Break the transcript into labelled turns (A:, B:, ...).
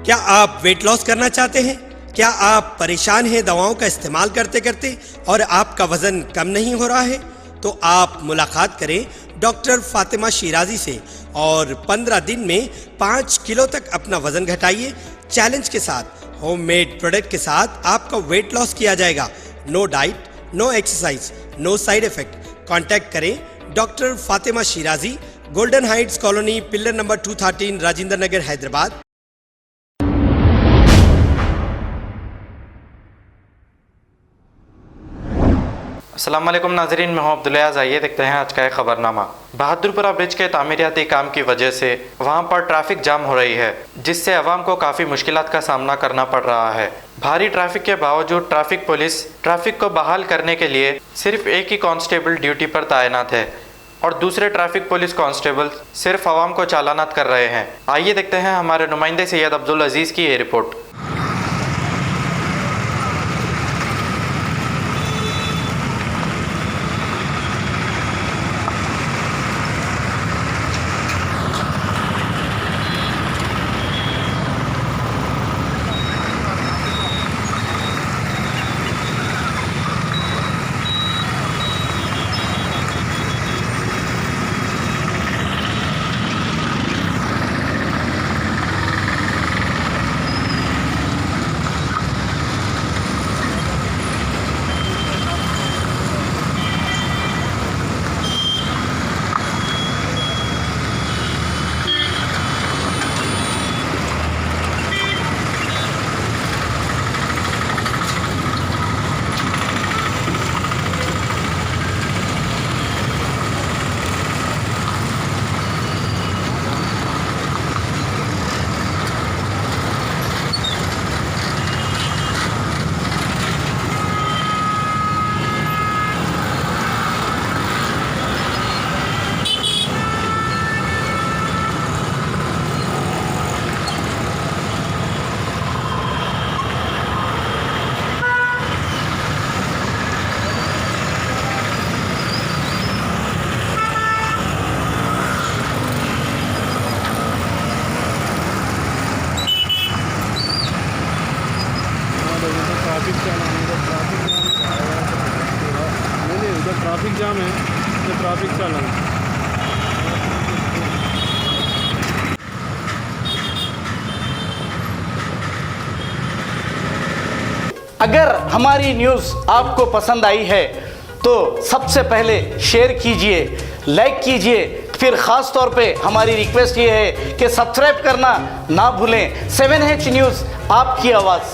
A: क्या आप weight loss करना चाहते हैं? क्या आप परेशान हैं दवाओं का इस्तेमाल करते करते और आपका वजन कम नहीं हो रहा है? तो आप मुलाकात करें डॉक्टर फातिमा शिराजी से और 15 दिन में 5 किलो तक अपना वजन घटाइए। चैलेंज के साथ, होममेड प्रोडक्ट के साथ आपका वेट लॉस किया जाएगा। No diet, no exercise, no side effect. Contact करें doctor Fatima Shirazi, golden heights colony, pillar number 213, Rajendra Nagar, Hyderabad.
B: अस्सलाम वालेकुम नाजरीन, मैं हूं अब्दुल्लाज। आइए देखते हैं आज का एक खबरनामा। बहादुरपुरा ब्रिज के तामीराती काम की वजह से वहां पर ट्रैफिक जाम हो रही है, जिससे अवाम को काफ़ी मुश्किलात का सामना करना पड़ रहा है। भारी ट्रैफिक के बावजूद ट्रैफिक पुलिस ट्रैफिक को बहाल करने के लिए सिर्फ एक ही कांस्टेबल ड्यूटी पर तैनात है और दूसरे ट्रैफिक पुलिस कांस्टेबल सिर्फ अवाम को चालानात कर रहे हैं। आइए देखते हैं हमारे नुमाइंदे सैयद अब्दुल अजीज़ की ये रिपोर्ट।
C: ट्रैफिक जाम है तो ट्रैफिक चालान।
D: अगर हमारी न्यूज़ आपको पसंद आई है तो सबसे पहले शेयर कीजिए, लाइक कीजिए, फिर ख़ास तौर पे हमारी रिक्वेस्ट ये है कि सब्सक्राइब करना ना भूलें। 7H न्यूज़, आपकी आवाज़।